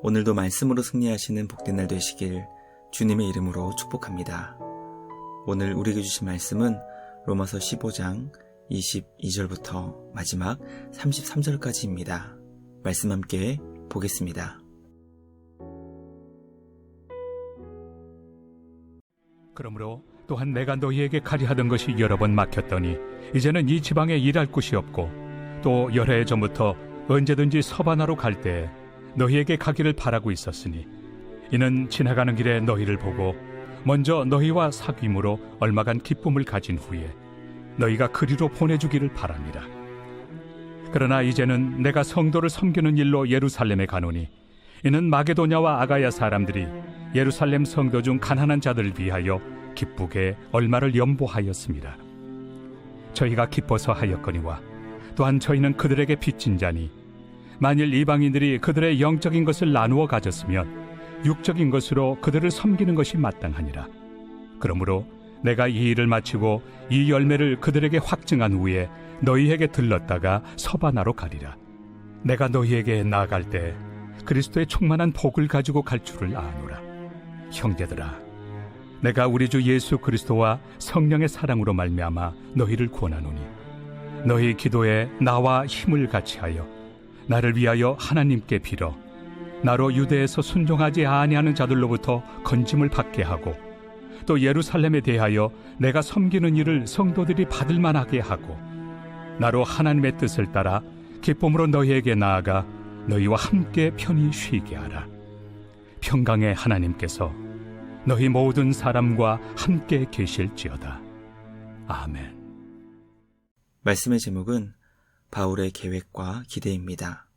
오늘도 말씀으로 승리하시는 복된 날 되시길 주님의 이름으로 축복합니다. 오늘 우리에게 주신 말씀은 로마서 15장 22절부터 마지막 33절까지입니다. 말씀 함께 보겠습니다. 그러므로 또한 내가 너희에게 가리 하던 것이 여러 번 막혔더니 이제는 이 지방에 일할 곳이 없고 또 여러 해 전부터 언제든지 서바나로 갈 때에 너희에게 가기를 바라고 있었으니 이는 지나가는 길에 너희를 보고 먼저 너희와 사귐으로 얼마간 기쁨을 가진 후에 너희가 그리로 보내주기를 바랍니다. 그러나 이제는 내가 성도를 섬기는 일로 예루살렘에 가노니 이는 마게도냐와 아가야 사람들이 예루살렘 성도 중 가난한 자들을 위하여 기쁘게 얼마를 연보하였습니다. 저희가 기뻐서 하였거니와 또한 저희는 그들에게 빚진 자니 만일 이방인들이 그들의 영적인 것을 나누어 가졌으면 육적인 것으로 그들을 섬기는 것이 마땅하니라. 그러므로 내가 이 일을 마치고 이 열매를 그들에게 확증한 후에 너희에게 들렀다가 서바나로 가리라. 내가 너희에게 나아갈 때 그리스도의 충만한 복을 가지고 갈 줄을 아노라. 형제들아, 내가 우리 주 예수 그리스도와 성령의 사랑으로 말미암아 너희를 권하노니 너희 기도에 나와 힘을 같이하여 나를 위하여 하나님께 빌어 나로 유대에서 순종하지 아니하는 자들로부터 건짐을 받게 하고 또 예루살렘에 대하여 내가 섬기는 일을 성도들이 받을 만하게 하고 나로 하나님의 뜻을 따라 기쁨으로 너희에게 나아가 너희와 함께 편히 쉬게 하라. 평강의 하나님께서 너희 모든 사람과 함께 계실지어다. 아멘. 말씀의 제목은 바울의 계획과 기대입니다.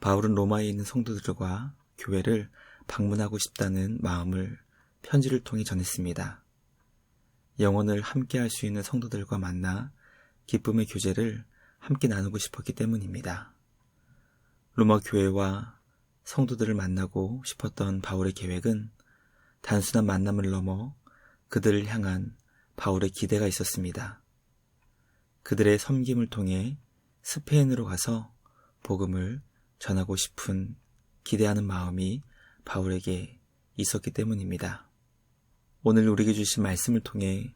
바울은 로마에 있는 성도들과 교회를 방문하고 싶다는 마음을 편지를 통해 전했습니다. 영혼을 함께 할 수 있는 성도들과 만나 기쁨의 교제를 함께 나누고 싶었기 때문입니다. 로마 교회와 성도들을 만나고 싶었던 바울의 계획은 단순한 만남을 넘어 그들을 향한 바울의 기대가 있었습니다. 그들의 섬김을 통해 스페인으로 가서 복음을 전하고 싶은 기대하는 마음이 바울에게 있었기 때문입니다. 오늘 우리에게 주신 말씀을 통해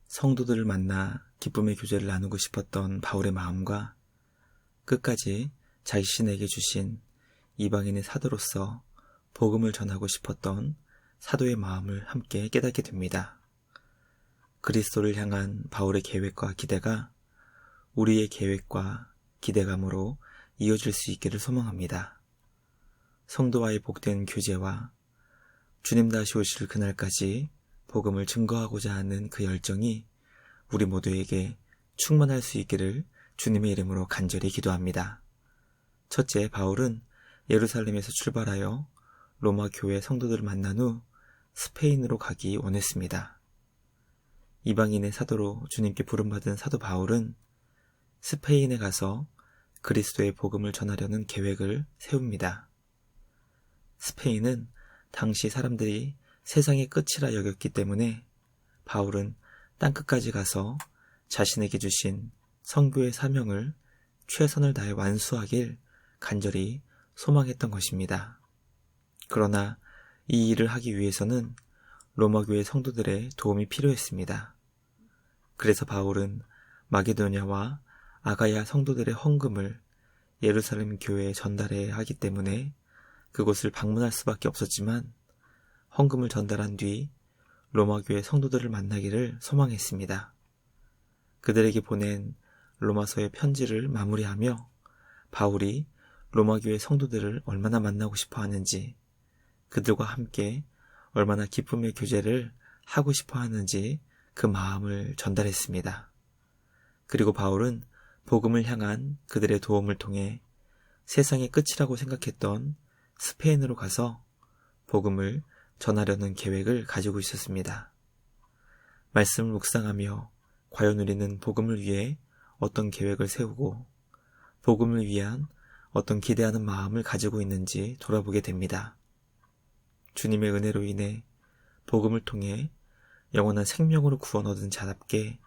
성도들을 만나 기쁨의 교제를 나누고 싶었던 바울의 마음과 끝까지 자신에게 주신 이방인의 사도로서 복음을 전하고 싶었던 사도의 마음을 함께 깨닫게 됩니다. 그리스도를 향한 바울의 계획과 기대가 우리의 계획과 기대감으로 이어질 수 있기를 소망합니다. 성도와의 복된 교제와 주님 다시 오실 그날까지 복음을 증거하고자 하는 그 열정이 우리 모두에게 충만할 수 있기를 주님의 이름으로 간절히 기도합니다. 첫째, 바울은 예루살렘에서 출발하여 로마 교회 성도들을 만난 후 스페인으로 가기 원했습니다. 이방인의 사도로 주님께 부름받은 사도 바울은 스페인에 가서 그리스도의 복음을 전하려는 계획을 세웁니다. 스페인은 당시 사람들이 세상의 끝이라 여겼기 때문에 바울은 땅끝까지 가서 자신에게 주신 선교의 사명을 최선을 다해 완수하길 간절히 소망했던 것입니다. 그러나 이 일을 하기 위해서는 로마 교회 성도들의 도움이 필요했습니다. 그래서 바울은 마게도냐와 아가야 성도들의 헌금을 예루살렘 교회에 전달해야 하기 때문에 그곳을 방문할 수밖에 없었지만 헌금을 전달한 뒤 로마 교회 성도들을 만나기를 소망했습니다. 그들에게 보낸 로마서의 편지를 마무리하며 바울이 로마 교회 성도들을 얼마나 만나고 싶어 하는지, 그들과 함께 얼마나 기쁨의 교제를 하고 싶어 하는지 그 마음을 전달했습니다. 그리고 바울은 복음을 향한 그들의 도움을 통해 세상의 끝이라고 생각했던 스페인으로 가서 복음을 전하려는 계획을 가지고 있었습니다. 말씀을 묵상하며 과연 우리는 복음을 위해 어떤 계획을 세우고 복음을 위한 어떤 기대하는 마음을 가지고 있는지 돌아보게 됩니다. 주님의 은혜로 인해 복음을 통해 영원한 생명으로 구원 얻은 자답게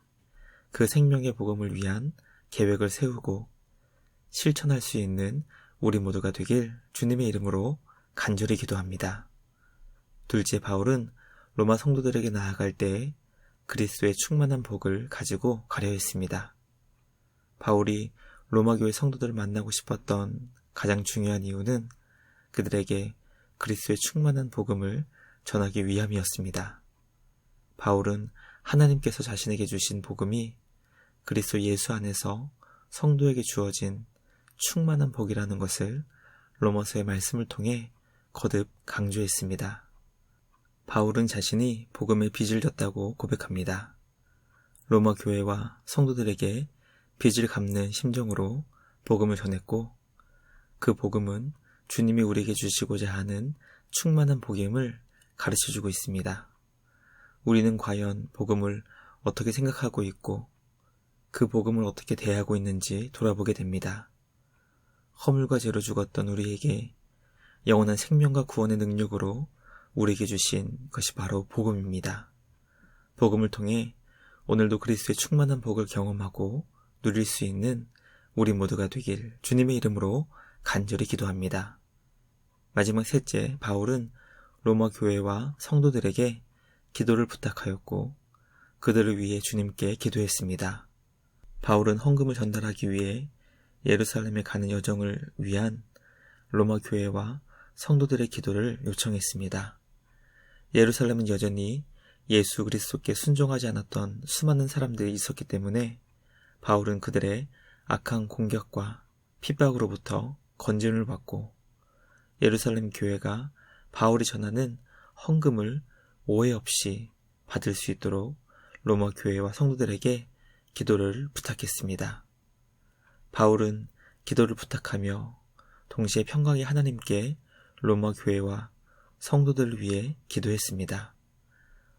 그 생명의 복음을 위한 계획을 세우고 실천할 수 있는 우리 모두가 되길 주님의 이름으로 간절히 기도합니다. 둘째, 바울은 로마 성도들에게 나아갈 때 그리스도의 충만한 복을 가지고 가려 했습니다. 바울이 로마 교회 성도들을 만나고 싶었던 가장 중요한 이유는 그들에게 그리스도의 충만한 복음을 전하기 위함이었습니다. 바울은 하나님께서 자신에게 주신 복음이 그리스도 예수 안에서 성도에게 주어진 충만한 복이라는 것을 로마서의 말씀을 통해 거듭 강조했습니다. 바울은 자신이 복음에 빚을 졌다고 고백합니다. 로마 교회와 성도들에게 빚을 갚는 심정으로 복음을 전했고, 그 복음은 주님이 우리에게 주시고자 하는 충만한 복임을 가르쳐주고 있습니다. 우리는 과연 복음을 어떻게 생각하고 있고 그 복음을 어떻게 대하고 있는지 돌아보게 됩니다. 허물과 죄로 죽었던 우리에게 영원한 생명과 구원의 능력으로 우리에게 주신 것이 바로 복음입니다. 복음을 통해 오늘도 그리스도의 충만한 복을 경험하고 누릴 수 있는 우리 모두가 되길 주님의 이름으로 간절히 기도합니다. 마지막 셋째, 바울은 로마 교회와 성도들에게 기도를 부탁하였고 그들을 위해 주님께 기도했습니다. 바울은 헌금을 전달하기 위해 예루살렘에 가는 여정을 위한 로마 교회와 성도들의 기도를 요청했습니다. 예루살렘은 여전히 예수 그리스도께 순종하지 않았던 수많은 사람들이 있었기 때문에 바울은 그들의 악한 공격과 핍박으로부터 건짐을 받고 예루살렘 교회가 바울이 전하는 헌금을 오해 없이 받을 수 있도록 로마 교회와 성도들에게 기도를 부탁했습니다. 바울은 기도를 부탁하며 동시에 평강의 하나님께 로마 교회와 성도들을 위해 기도했습니다.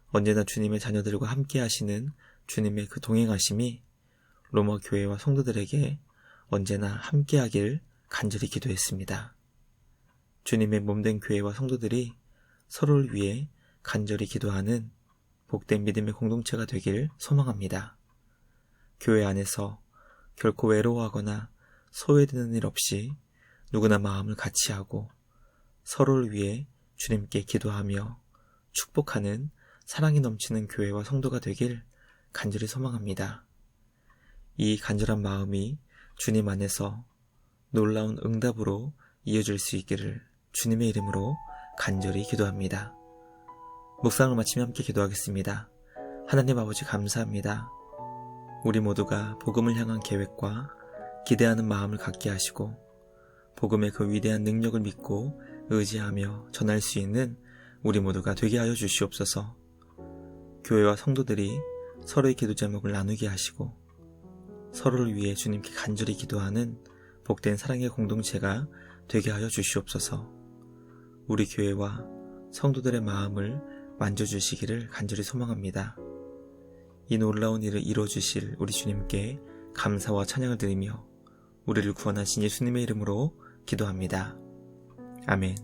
언제나 주님의 자녀들과 함께 하시는 주님의 그 동행하심이 로마 교회와 성도들에게 언제나 함께하길 간절히 기도했습니다. 주님의 몸된 교회와 성도들이 서로를 위해 간절히 기도하는 복된 믿음의 공동체가 되길 소망합니다. 교회 안에서 결코 외로워하거나 소외되는 일 없이 누구나 마음을 같이 하고 서로를 위해 주님께 기도하며 축복하는 사랑이 넘치는 교회와 성도가 되길 간절히 소망합니다. 이 간절한 마음이 주님 안에서 놀라운 응답으로 이어질 수 있기를 주님의 이름으로 간절히 기도합니다. 묵상을 마치며 함께 기도하겠습니다. 하나님 아버지 감사합니다. 우리 모두가 복음을 향한 계획과 기대하는 마음을 갖게 하시고 복음의 그 위대한 능력을 믿고 의지하며 전할 수 있는 우리 모두가 되게 하여 주시옵소서. 교회와 성도들이 서로의 기도 제목을 나누게 하시고 서로를 위해 주님께 간절히 기도하는 복된 사랑의 공동체가 되게 하여 주시옵소서. 우리 교회와 성도들의 마음을 만져주시기를 간절히 소망합니다. 이 놀라운 일을 이루어주실 우리 주님께 감사와 찬양을 드리며 우리를 구원하신 예수님의 이름으로 기도합니다. 아멘.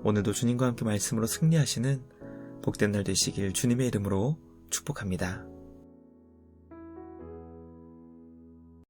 오늘도 주님과 함께 말씀으로 승리하시는 복된 날 되시길 주님의 이름으로 축복합니다.